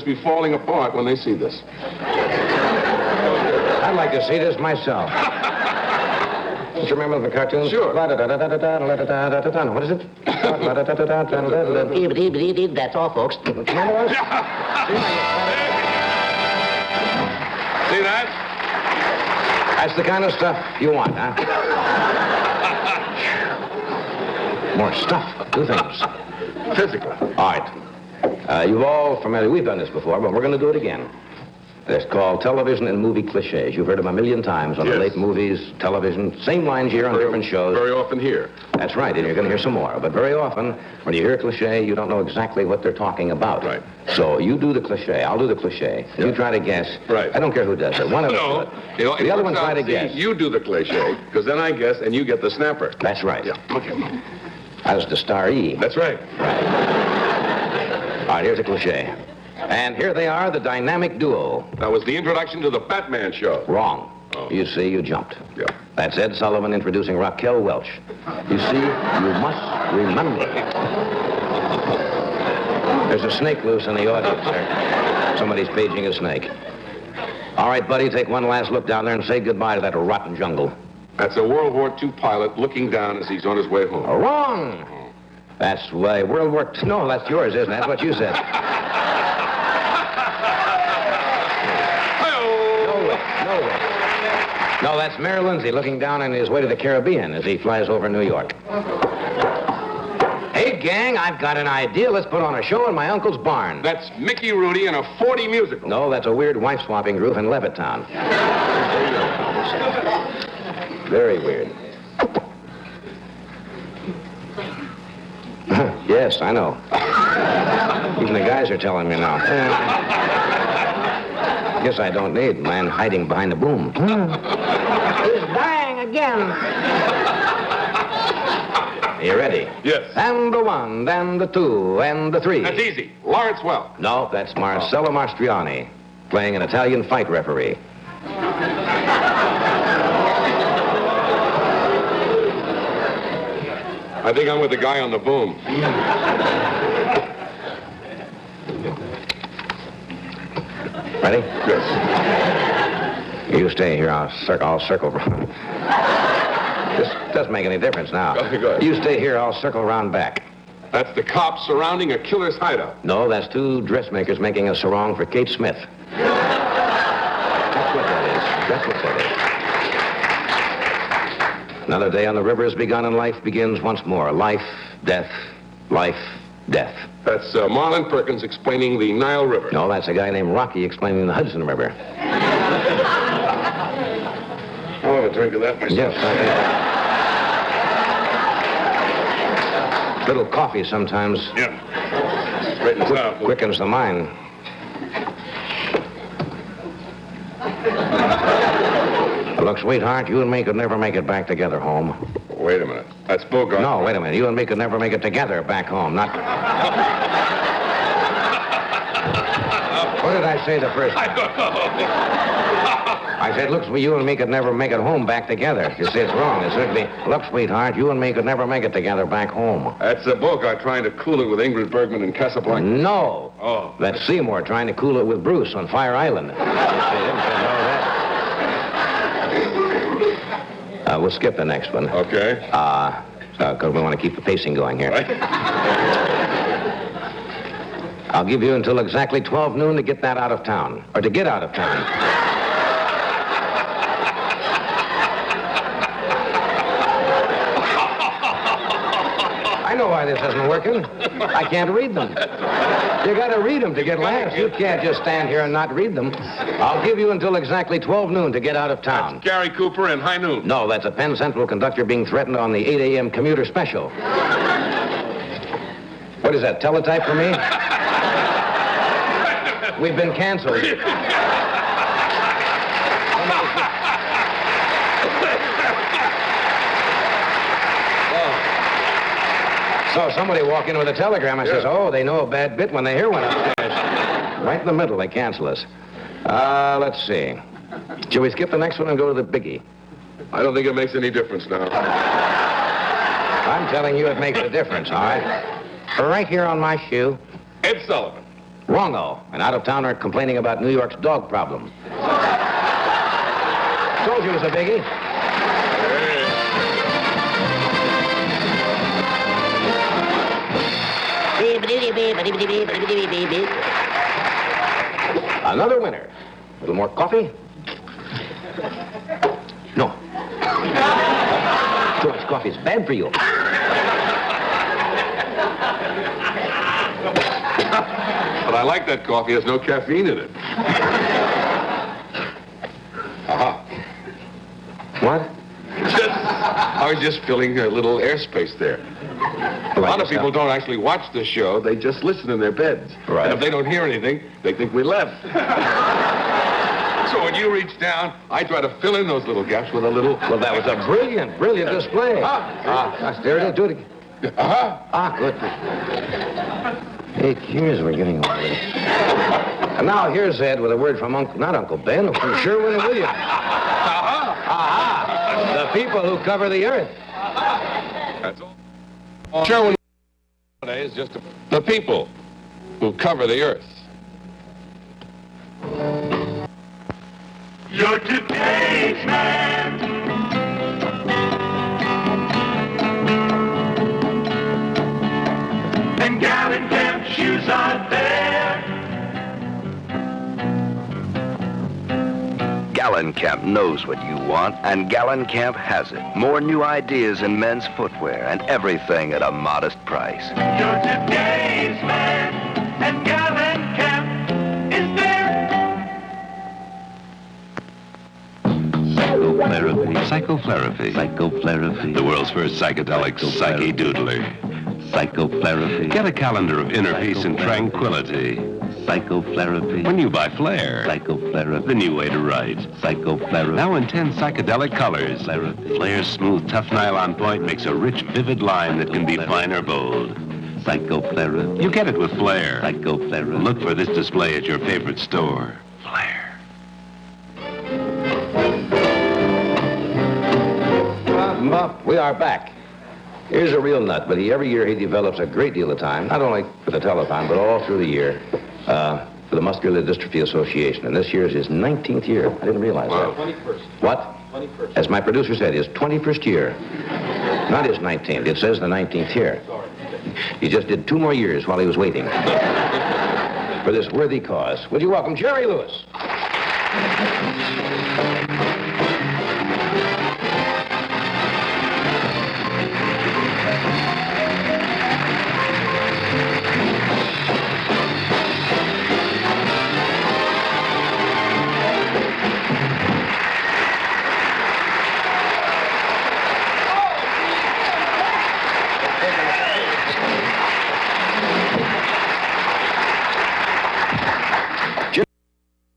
be falling apart when they see this. I'd like to see this myself. Don't you remember the cartoon? Sure. What is it? That's all, folks. Remember us? See that? That's the kind of stuff you want, huh? More stuff. Two things. Physical. All right. You've all familiar. We've done this before, but we're going to do it again. It's called television and movie cliches. You've heard them a million times on the late movies, television. Same lines here on different shows. Very often here. That's right, and you're going to hear some more. But very often, when you hear a cliche, you don't know exactly what they're talking about. Right. So you do the cliche. I'll do the cliche. Yeah. You try to guess. Right. I don't care who does it. One of us No. do it. The other one try to guess. You do the cliche, because then I guess, and you get the snapper. That's right. Yeah. Okay. I was the star E. That's right. All right, here's a cliche. And here they are, the dynamic duo. That was the introduction to the Batman show. Wrong. Oh. You see, you jumped. Yeah. That's Ed Sullivan introducing Raquel Welch. You see, you must remember. There's a snake loose in the audience there. Somebody's paging a snake. All right, buddy, take one last look down there and say goodbye to that rotten jungle. That's a World War II pilot looking down as he's on his way home. Wrong. That's why World War II. No, that's yours, isn't it? That's what you said. No, that's Mayor Lindsay looking down on his way to the Caribbean as he flies over New York. Hey, gang, I've got an idea. Let's put on a show in my uncle's barn. That's Mickey Rooney in a 40 musical. No, that's a weird wife-swapping group in Levittown. Very weird. Yes, I know. Even the guys are telling me now. Guess I don't need man hiding behind the boom. He's dying again. Are you ready? Yes. And the one, then the two, and the three. That's easy. Lawrence Welk. No, that's Marcello Mastroianni, playing an Italian fight referee. I think I'm with the guy on the boom. Ready? Yes. You stay here. I'll circle. This doesn't make any difference now. Okay, go ahead. You stay here. I'll circle around back. That's the cops surrounding a killer's hideout. No, that's two dressmakers making a sarong for Kate Smith. That's what that is. That's what that is. Another day on the river has begun and life begins once more. Life, death, life, death. That's Marlon Perkins explaining the Nile River. No, that's a guy named Rocky explaining the Hudson River. I'll have a drink of that myself. Yes, I think. Little coffee sometimes Yeah. Straightens out. quickens the mind. Look, sweetheart, you and me could never make it back together home. Wait a minute. That's Bogart. No, wait a minute. You and me could never make it together back home. Not. What did I say the first time? I don't know. I said, look, you and me could never make it home back together. You see, it's wrong. It should be, look, sweetheart, you and me could never make it together back home. That's Bogart trying to cool it with Ingrid Bergman in Casablanca. No. Oh. That's Seymour trying to cool it with Bruce on Fire Island. You see, didn't you know that? We'll skip the next one. Okay. Because we want to keep the pacing going here. Right. I'll give you until exactly 12 noon to get that out of town. Or to get out of town. I know why this isn't working. I can't read them. You got to read them to get laughs. You can't just stand here and not read them. I'll give you until exactly 12 noon to get out of town. That's Gary Cooper and High Noon. No, that's a Penn Central conductor being threatened on the 8 a.m. commuter special. What is that, teletype for me? We've been canceled. So somebody walked in with a telegram. I says, oh, they know a bad bit when they hear one upstairs. Right in the middle, they cancel us. Let's see. Shall we skip the next one and go to the biggie? I don't think it makes any difference now. I'm telling you it makes a difference, all right? Right here on my shoe. Ed Sullivan. Wrong-o. An out-of-towner complaining about New York's dog problem. Told you it was a biggie. Another winner. A little more coffee? No. Too much coffee is bad for you. But I like that coffee. It has no caffeine in it. Aha. What? I was just filling a little airspace there. A lot of people don't actually watch the show. They just listen in their beds. Right. And if they don't hear anything, they think we left. So when you reach down, I try to fill in those little gaps with a little... Well, that was a brilliant display. There it is. Do it again. Good. 8 years we're getting already. And now here's Ed with a word from not Uncle Ben, from Sherwin and Williams. The people who cover the earth. That's all. Sherwin nowadays is just the people who cover the earth. You're today's man. And Gallon Camp shoes are there. Gallon Camp knows what you want, and Gallon Camp has it. More new ideas in men's footwear, and everything at a modest price. You're today's man. And Gallon Camp is there. Psychotherapy. The world's first psychedelic psyche-doodler. Psychotherapy. Get a calendar of inner peace and tranquility. Psychotherapy. When you buy Flair, Psychotherapy. the new way to write. Psychotherapy. Now in 10 psychedelic colors. Flair's smooth, tough nylon point makes a rich, vivid line that can be fine or bold. Psychotherapy. You get it with Flair. Psychotherapy. Look for this display at your favorite store. Flair. We are back. Here's a real nut, but every year he develops a great deal of time, not only for the telethon, but all through the year, for the Muscular Dystrophy Association. And this year is his 19th year. I didn't realize that. 21st. What? 21st. As my producer said, his 21st year. Not his 19th. It says the 19th year. He just did 2 more years while he was waiting for this worthy cause. Would you welcome Jerry Lewis?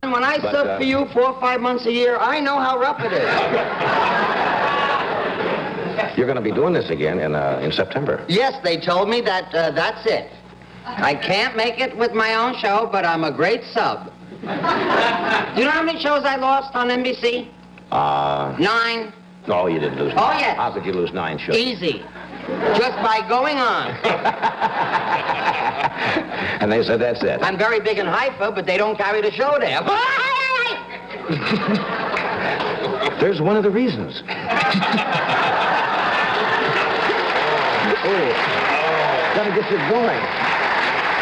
When I sub for you 4 or 5 months a year, I know how rough it is. You're going to be doing this again in September. Yes, they told me that that's it. I can't make it with my own show, but I'm a great sub. Do you know how many shows I lost on NBC? 9. No, you didn't lose. Oh, yes. How could you lose 9 shows? Easy. Just by going on. And they said that's it. I'm very big in Haifa, but they don't carry the show there. There's one of the reasons. Gotta get you going.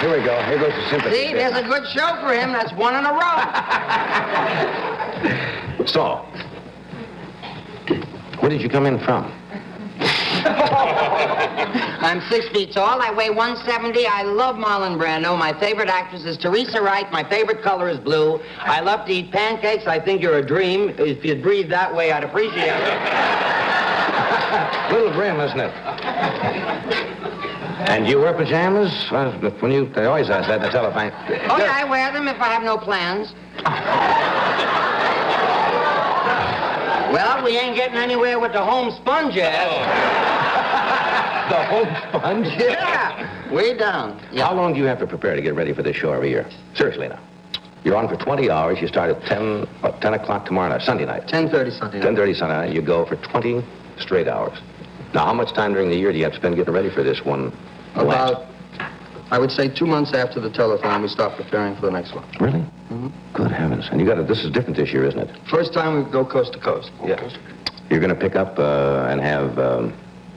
Here we go. Here goes the sympathy. See, there's a good show for him. That's 1 in a row. So, where did you come in from? I'm 6 feet tall. I weigh 170. I love Marlon Brando. My favorite actress is Teresa Wright. My favorite color is blue. I love to eat pancakes. I think you're a dream. If you'd breathe that way, I'd appreciate it. Little grim, isn't it? And you wear pajamas? They always ask that in the telephone. Oh, yeah, I wear them if I have no plans. Well, we ain't getting anywhere with the home sponge yet. The home sponge? Yeah, way down. Yeah. How long do you have to prepare to get ready for this show every year? Seriously now. You're on for 20 hours. You start at 10 o'clock tomorrow night, Sunday night. 10:30 Sunday night. 10:30 Sunday night. You go for 20 straight hours. Now, how much time during the year do you have to spend getting ready for this one? About I would say 2 months after the telethon, we start preparing for the next one. Really? Good heavens. And you got it. This is different this year, isn't it? First time we go coast to coast. Yeah. You're going to pick up and have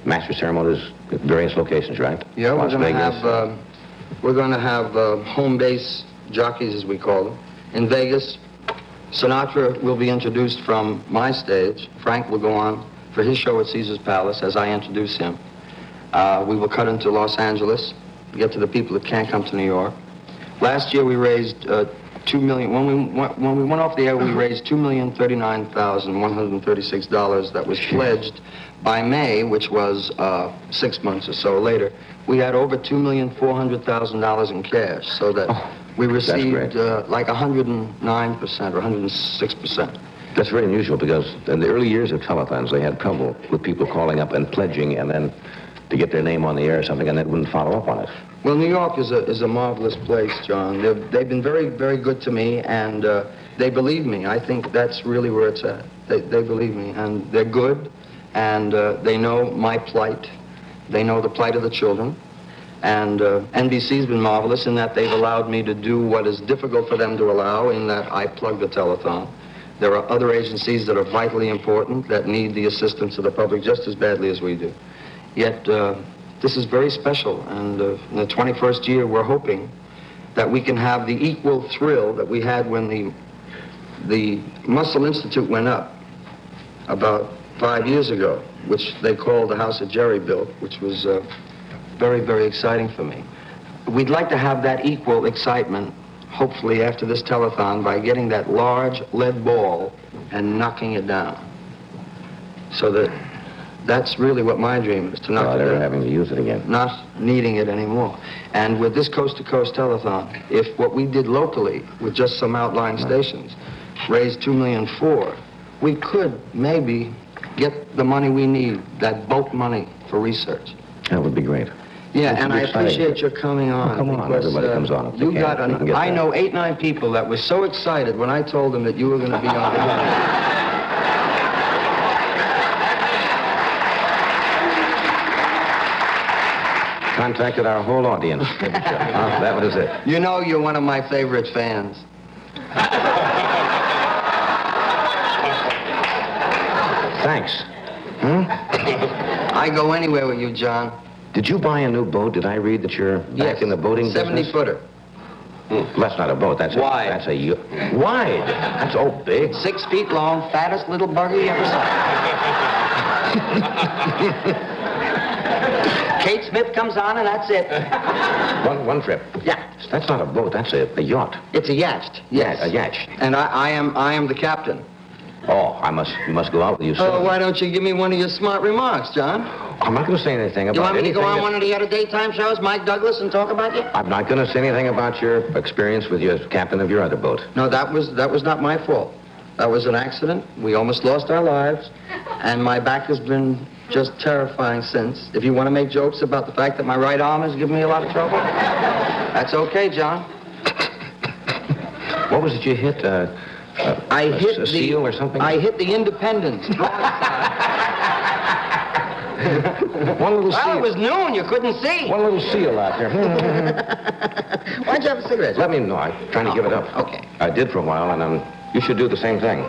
master ceremonies at various locations, right? Yeah, Las Vegas. we're going to have home base jockeys, as we call them, in Vegas. Sinatra will be introduced from my stage. Frank will go on for his show at Caesar's Palace as I introduce him. We will cut into Los Angeles, get to the people that can't come to New York. Last year we raised $2 million. When we went off the air, we raised $2,039,136 that was pledged by May, which was 6 months or so later. We had over $2,400,000 in cash, so that we received like 109% or 106%. That's very unusual because in the early years of telethons, they had trouble with people calling up and pledging and then to get their name on the air or something, and they wouldn't follow up on it. Well, New York is a marvelous place, John. They've been very, very good to me, and they believe me. I think that's really where it's at. They believe me, and they're good, and they know my plight. They know the plight of the children. And NBC's been marvelous in that they've allowed me to do what is difficult for them to allow, in that I plug the telethon. There are other agencies that are vitally important that need the assistance of the public just as badly as we do. Yet, this is very special, and in the 21st year, we're hoping that we can have the equal thrill that we had when the Muscle Institute went up about 5 years ago, which they called the House that Jerry built, which was very, very exciting for me. We'd like to have that equal excitement, hopefully after this telethon, by getting that large lead ball and knocking it down. So that's really what my dream is, to knock it They're down. having to use it again. Not needing it anymore. And with this coast-to-coast telethon, if what we did locally with just some outlying stations raised $2.4 million, we could maybe get the money we need, that bulk money for research. That would be great. Yeah, This and would I be exciting. appreciate your coming on. Oh, come on, because, everybody comes on if they You can. got We can get I that. know 8, 9 people that were so excited when I told them that you were going to be on. Contacted our whole audience. That was it. You know you're one of my favorite fans. Thanks. I go anywhere with you, John. Did you buy a new boat? Did I read that you're back in the boating business? 70-footer. Well, that's not a boat. That's Wide. That's a wide. That's big. 6 feet long, fattest little buggy you ever saw. Kate Smith comes on and that's it. One trip. Yeah. That's not a boat. That's a yacht. It's a yacht. Yes. A yacht. And I am the captain. Oh, you must go out with you soon. Oh, why don't you give me one of your smart remarks, John? I'm not going to say anything about You want me to anything go on that- one of the other daytime shows, Mike Douglas, and talk about you? I'm not going to say anything about your experience with you as captain of your other boat. No, that was not my fault. That was an accident. We almost lost our lives, and my back has been just terrifying since. If you want to make jokes about the fact that my right arm is giving me a lot of trouble, that's okay, John. What was it you hit? I hit a seal or something? I hit the Independence. One little seal. Well, it was noon. You couldn't see. One little seal out there. Why'd you have a cigarette? Let me know. I'm trying to give it up. Okay. I did for a while, and you should do the same thing.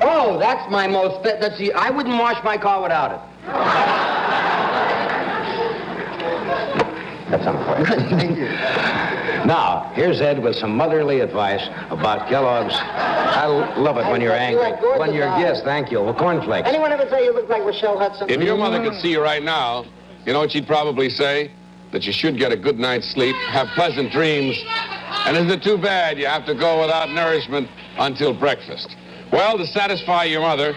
Oh, that's my most... I wouldn't wash my car without it. That's on fire. Thank you. Now, here's Ed with some motherly advice about Kellogg's. I love it when you're angry. You are gorgeous, When you're, Al. yes, thank you. Well, cornflakes. Anyone ever say you look like Rochelle Hudson? If your mother could see you right now, you know what she'd probably say? That you should get a good night's sleep, have pleasant dreams, and is it too bad you have to go without nourishment until breakfast? Well, to satisfy your mother,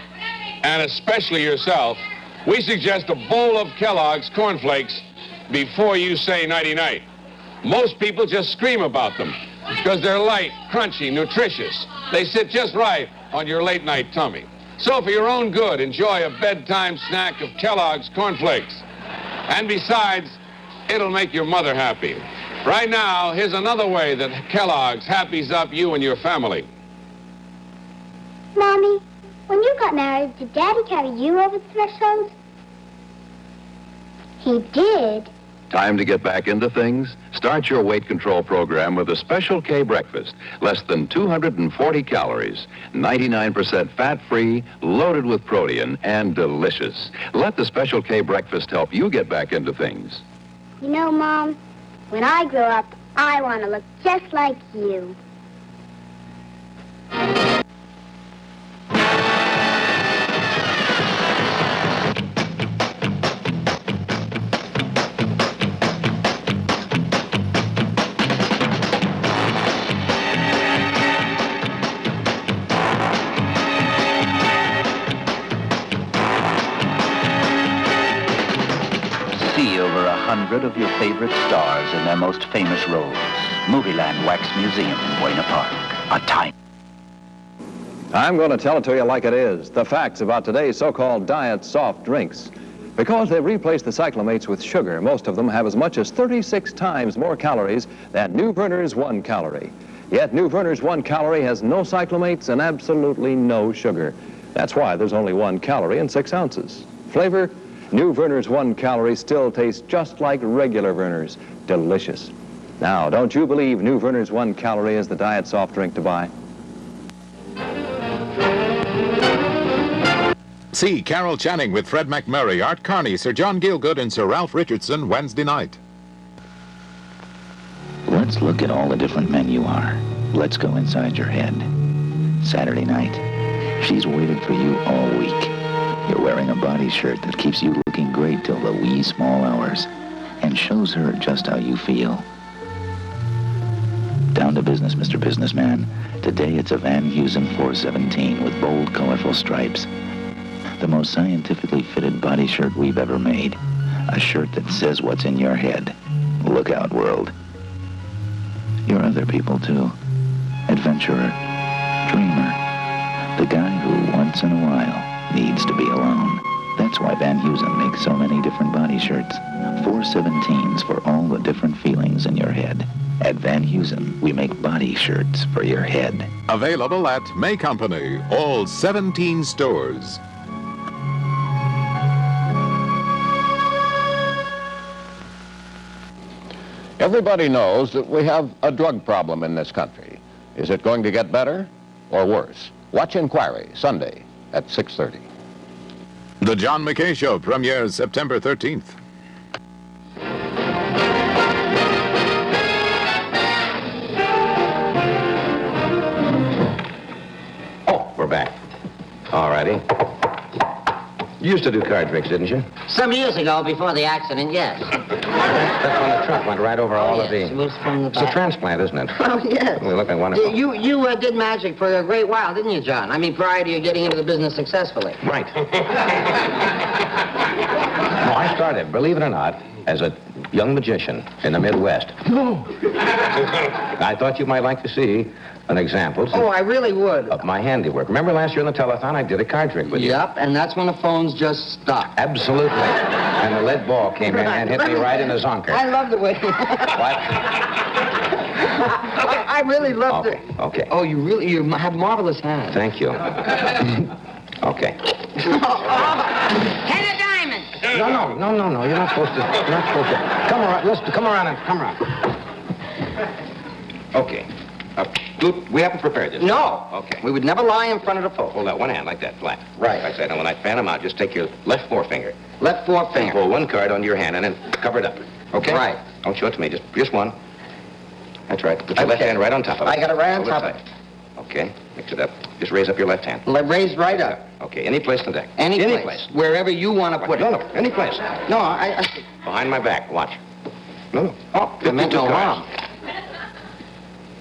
and especially yourself, we suggest a bowl of Kellogg's cornflakes before you say nighty-night. Most people just scream about them because they're light, crunchy, nutritious. They sit just right on your late-night tummy. So for your own good, enjoy a bedtime snack of Kellogg's cornflakes. And besides, it'll make your mother happy. Right now, here's another way that Kellogg's happies up you and your family. Mommy, when you got married, did Daddy carry you over the threshold? He did. Time to get back into things? Start your weight control program with a Special K breakfast. Less than 240 calories, 99% fat-free, loaded with protein, and delicious. Let the Special K breakfast help you get back into things. You know, Mom, when I grow up, I want to look just like you. See over 100 of your favorite stars in their most famous roles. Movieland Wax Museum in Buena Park. A time. I'm going to tell it to you like it is. The facts about today's so-called diet soft drinks. Because they've replaced the cyclamates with sugar, most of them have as much as 36 times more calories than New Verner's 1 calorie. Yet New Verner's 1 calorie has no cyclamates and absolutely no sugar. That's why there's only 1 calorie in 6 ounces. Flavor? New Verner's 1 calorie still tastes just like regular Verner's. Delicious. Now, don't you believe New Verner's 1 calorie is the diet soft drink to buy? See Carol Channing with Fred McMurray, Art Carney, Sir John Gielgud, and Sir Ralph Richardson Wednesday night. Let's look at all the different men you are. Let's go inside your head. Saturday night. She's waited for you all week. You're wearing a body shirt that keeps you looking great till the wee small hours and shows her just how you feel. Down to business, Mr. Businessman. Today it's a Van Heusen 417 with bold, colorful stripes. The most scientifically fitted body shirt we've ever made. A shirt that says what's in your head. Look out, world. You're other people, too. Adventurer. Dreamer. The guy who, once in a while, needs to be alone. That's why Van Heusen makes so many different body shirts. 417s for all the different feelings in your head. At Van Heusen, we make body shirts for your head. Available at May Company, all 17 stores. Everybody knows that we have a drug problem in this country. Is it going to get better or worse? Watch Inquiry, Sunday at 6:30. The John McKay Show premieres September 13th. Oh, we're back. All righty. You used to do card tricks, didn't you? Some years ago, before the accident, yes. That's when the truck went right over all of the... It was from the It's back. a transplant, isn't it? Oh, yes. We're looking wonderful. You did magic for a great while, didn't you, John? I mean, prior to you getting into the business successfully. Right. No, I started, believe it or not, as a young magician in the Midwest. No. I thought you might like to see an example Oh, I really would. of my handiwork. Remember last year in the telethon, I did a card trick with you? Yep, and that's when the phones just stopped. Absolutely. And the lead ball came in and hit me right in the zonker. I love the way... What? I really loved it. Okay. Oh, you have marvelous hands. Thank you. Okay. Ten of diamonds. No. You're not supposed to. Come around. Come around. Okay. We haven't prepared this. No. Okay. We would never lie in front of the folks. Hold out one hand like that, flat. Right. Like that. And when I fan them out, just take your left forefinger. Left And forefinger. pull one card onto your hand and then cover it up. Okay? Right. Don't show it to me. Just one. That's right. Put your left hand right on top of it. I got it right on Over top tight. of it. Okay. Mix it up. Just raise up your left hand. Raised right up. Okay. Any place on the deck. Any place. Wherever you want to put it. No. Any place. No, I Behind my back. Watch. No. Oh, I meant no harm.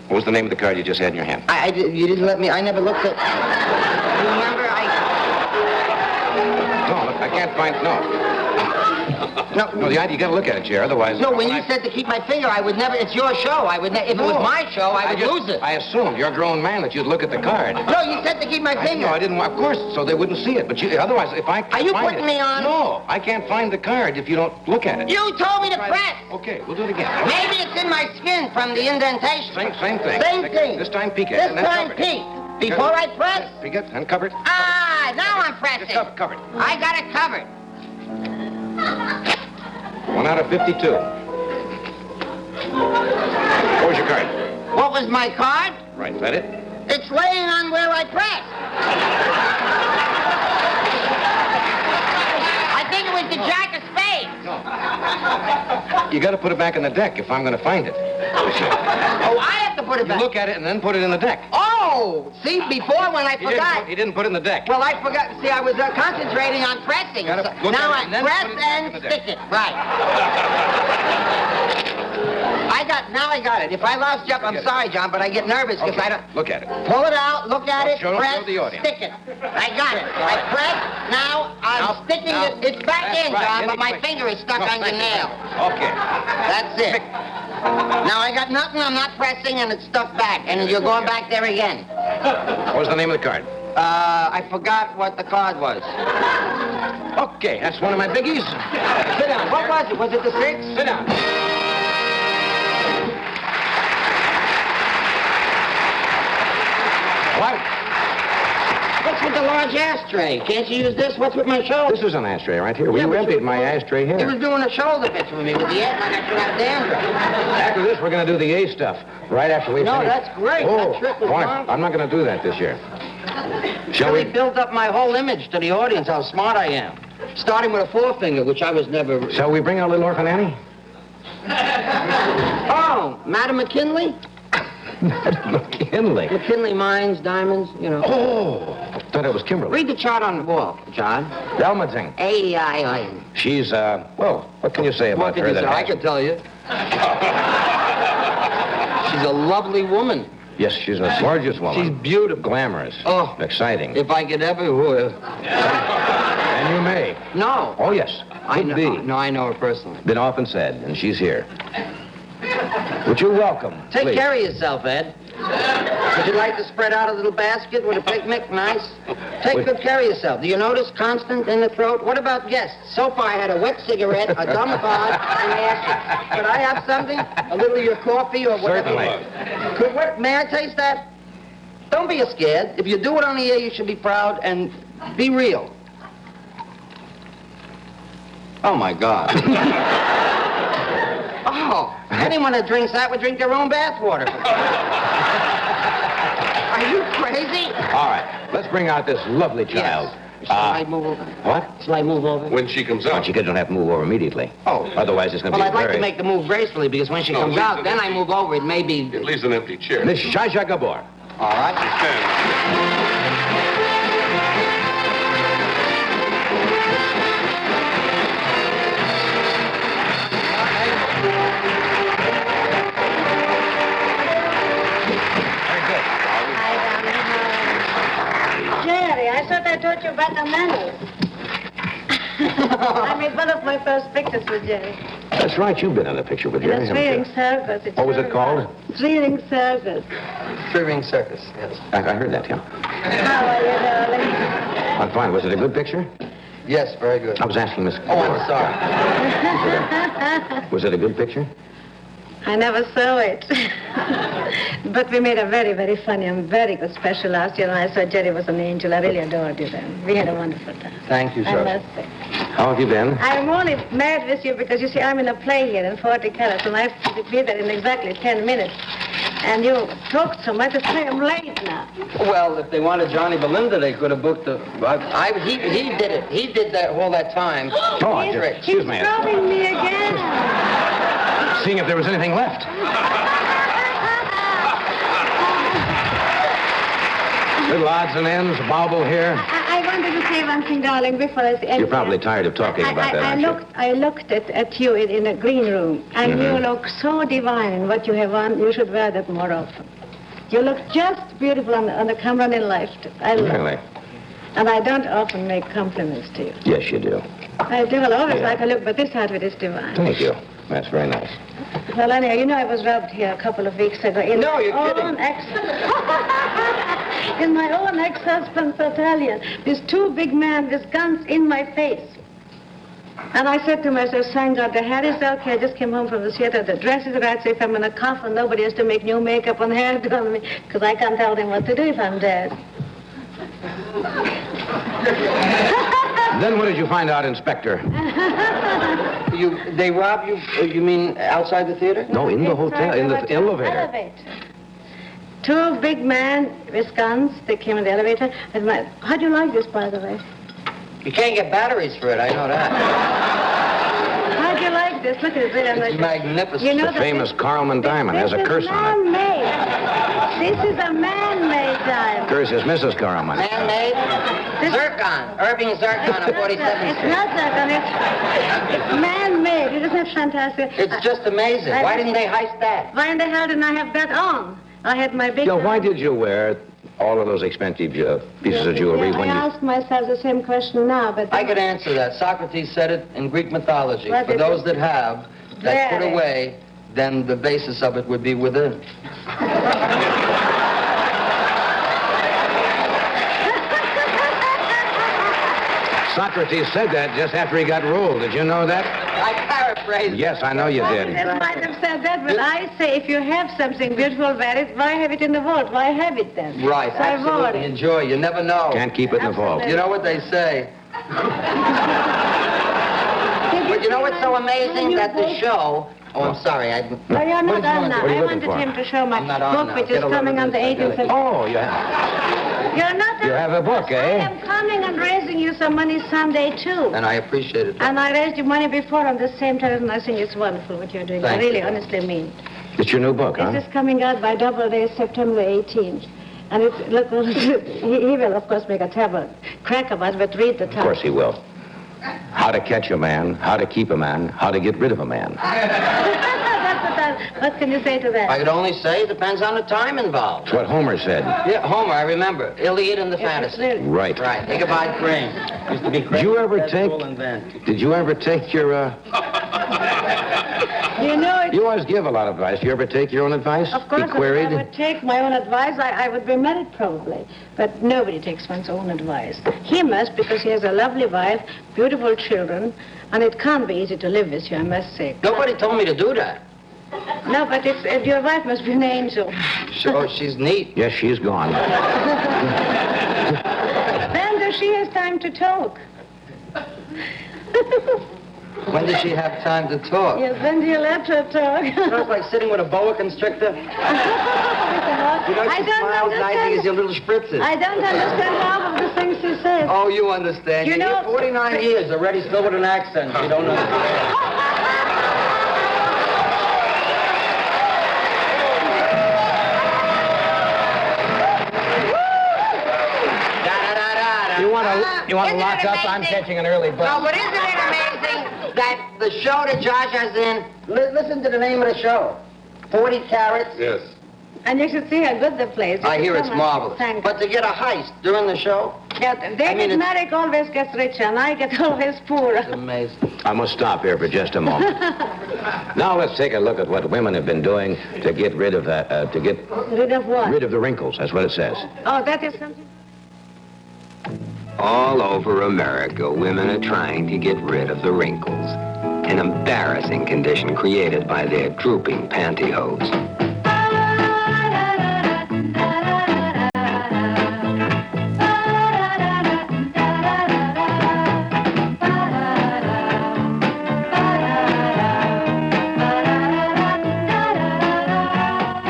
What was the name of the card you just had in your hand? You didn't let me. I never looked at. Remember, No, look, I can't find. No, the idea, you got to look at it, Jer. Otherwise. No, when you said to keep my finger, I would never. It's your show. I would. If it was my show, I would lose it. I assumed you're a grown man that you'd look at the card. No, you said to keep my finger. No, I didn't. Of course, so they wouldn't see it. But otherwise, if I. Are you putting me on? No, I can't find the card if you don't look at it. You told me to press. Okay, we'll do it again. Maybe it's in my skin from the indentation. Same thing. Same thing. This time peek at This it. and then time cover it. peek. Before I press. Peek it and cover it. Ah, now I'm pressing. Cover it. I got it covered. 1 out of 52. What was your card? What was my card? Right, is that it? It's laying on where I pressed. I think it was the jack of spades. You got to put it back in the deck if I'm going to find it. Oh, I have to put it You back. look at it and then put it in the deck. Oh, see, before when I forgot. He didn't put it in the deck. Well, I forgot. See, I was concentrating on pressing. Gotta So look now at it I and then press put it back in and the deck. stick it. Right. I got it. If I lost you up, I'm sorry, John, but I get nervous because I don't. Look at it. Pull it out, look at it, Show press, the audience. stick it. I got it. I press, now I'm sticking it. It's back in, right. John, In but my place. finger is stuck No, on your thank you. nail. Okay. That's it. Now I got nothing, I'm not pressing, and it's stuck back. And you're going back there again. What was the name of the card? I forgot what the card was. Okay, that's one of my biggies. Sit down. What was it? Was it the 6? Sit down. What? What's with the large ashtray? Can't you use this? What's with my shoulder? This is an ashtray right here. Yeah, You but emptied my ashtray He was here. doing a shoulder picture with me with the head like I should have dandruff. After this, we're going to do the A stuff. Right after we No, finish. that's great. Oh, That trick was boy, wonderful. I'm not going to do that this year. Shall Really we? built up my whole image to the audience, how smart I am. Starting with a forefinger, which I was never... Shall we bring our little orphan Annie? Oh, Madam McKinley? McKinley. McKinley Mines, Diamonds, you know. Oh, thought it was Kimberly. Read the chart on the wall, John. Delmadzing. A-I-I. She's, well, what can you say about What can her you say? that I has- can tell you. She's a lovely woman. Yes, she's a gorgeous woman. She's beautiful. Glamorous. Oh. Exciting. If I could ever... And you may. No. Oh, yes. I Could know. be. No, I know her personally. Been often said, and she's here. Would you welcome, Take please? care of yourself, Ed. Would you like to spread out a little basket with a picnic? Nice. Take good care of yourself. Do you notice constant in the throat? What about guests? So far, I had a wet cigarette, a dumb card, and ashes. Could I have something? A little of your coffee or whatever? Certainly. May I taste that? Don't be scared. If you do it on the air, you should be proud and be real. Oh, my God. Oh, anyone that drinks that would drink their own bathwater. Are you crazy? All right, let's bring out this lovely child. Shall I move over? What? Shall I move over? When she comes Well, out. she don't have to move over immediately. Oh. Otherwise, it's going to Well, be I'd like very... to make the move gracefully because when she No, comes leave out, it then in. I move over. It may be... It leaves an empty chair. Miss Jaja Gabor. All right. Stand. Jerry, I thought I told you about the manners. I made one of my first pictures with Jerry. That's right, you've been in a picture with In Jerry, a haven't three-ring you? circus. It's What was it very called? nice. Three-ring circus. Three-ring circus, yes. I heard that, yeah. How are you, darling? I'm fine. Was it a good picture? Yes, very good. I was asking Miss Oh, Gabor. I'm sorry. Was it a good picture? I never saw it. But we made a very, very funny and very good special last year, and I saw Jerry was an angel. I really adored you then. We had a wonderful time. Thank you, I sir. must say. How have you been? I'm only mad with you because, you see, I'm in a play here in 40 colors, and I have to be there in exactly 10 minutes. And you talked so much, I'm late now. Well, if they wanted Johnny Belinda, they could have booked the... He did it. He did that all that time. Oh, excuse me. He's robbing me again. Seeing if there was anything left. Little odds and ends, a bauble here. I wanted to say one thing, darling, before I say anything. You're probably tired of talking about that, aren't you? I looked at you in a green room, and you look so divine in what you have on. You should wear that more often. You look just beautiful on the camera and in life. I love Really? it. And I don't often make compliments to you. Yes, you do. I do. I'll always Yeah. like a look, but this outfit is divine. Thank you. That's very nice. Well, anyhow, you know I was robbed here a couple of weeks ago. In No, you're my kidding. own in my own ex-husband's battalion. These two big men with guns in my face. And I said to myself, thank God, the hair is okay. I just came home from the theater. The dress is right. So if I'm in a coffin, nobody has to make new makeup and hairdo on me, because I can't tell them what to do if I'm dead. Then what did you find out, Inspector? They robbed you? You mean outside the theater? No, in the hotel, in the elevator. Two big men with guns. They came in the elevator. How do you like this, by the way? You can't get batteries for it. I know that. How do you like this? Look at it. It's magnificent. You know the famous Carlman diamond has a curse on it. Man-made. This is a man-made diamond. Curse is Mrs. Carlman. Man-made? Zircon. Irving Zircon on 47th Street. It's not zircon. It's man-made. Isn't that fantastic? It's just amazing. Why didn't they heist that? Why in the hell didn't I have that on? I had my big... Why did you wear all of those expensive pieces of jewelry when you... I ask myself the same question now, but... I could answer that. Socrates said it in Greek mythology. For those that have, that put away, then the basis of it would be within. Socrates said that just after he got ruled. Did you know that? I paraphrased. Yes, I know you did. I might have said that, but I say if you have something beautiful, why have it in the vault? Why have it then? Right, so absolutely. Enjoy. You never know. Can't keep it in the vault. You know what they say? But you know what's so amazing? That the show... Oh, I'm sorry. No, you're not on now. I wanted him to show my book, which is coming on the 18th of... Oh, yeah. You're not... You have a book, eh? I am coming and raising you some money someday, too. And I appreciate it. And I raised you money before on the same time, and I think it's wonderful what you're doing. I really, honestly mean it. It's your new book, huh? This is coming out by Doubleday, September 18th. And it's, look, he will, of course, make a terrible crack about it, but read the title. Of course he will. How to catch a man, how to keep a man, how to get rid of a man. That's the title. What can you say to that? I could only say it depends on the time involved. That's what Homer said. Yeah, Homer, I remember. Iliad and the Fantasy. Right. Right. Ichabod Crane. Used to be Did you ever take your, You know, You always give a lot of advice. Do you ever take your own advice? Of course, Be queried? if I would take my own advice, I would be married probably. But nobody takes one's own advice. He must, because he has a lovely wife, beautiful children, and it can't be easy to live with you, I must say. Nobody told me to do that. No, but your wife must be an angel. Sure, she's neat. Yes, she's gone. Then she has time to talk. When does she have time to talk? Yes, when do you let her talk? Sounds like sitting with a boa constrictor. You know, she smiles nicely as your little spritzes. I don't understand half of the things she says. Oh, you understand. You know, 49 years already, still with an accent. You don't understand. You want to lock up? I'm catching an early bus. No, but isn't it amazing that the show that Josh has in, listen to the name of the show, 40 Carats. Yes. And you should see how good the place is. I hear it's marvelous. But to get a heist during the show? Yeah, David Merrick always gets richer, and I get always poorer. It's amazing. I must stop here for just a moment. Now let's take a look at what women have been doing to get rid of that, Rid of what? rid of the wrinkles. That's what it says. Oh, that is something... All over America, women are trying to get rid of the wrinkles, an embarrassing condition created by their drooping pantyhose.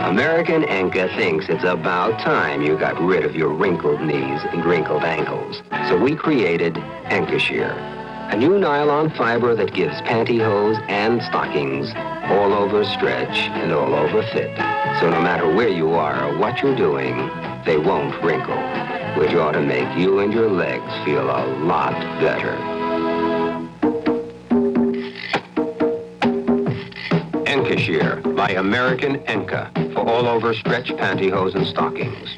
American Enka thinks it's about time you got rid of your wrinkled knees and wrinkled ankles. So we created Enkashir, a new nylon fiber that gives pantyhose and stockings all over stretch and all over fit. So no matter where you are or what you're doing, they won't wrinkle, which ought to make you and your legs feel a lot better. Enkashir by American Enka for all over stretch pantyhose and stockings.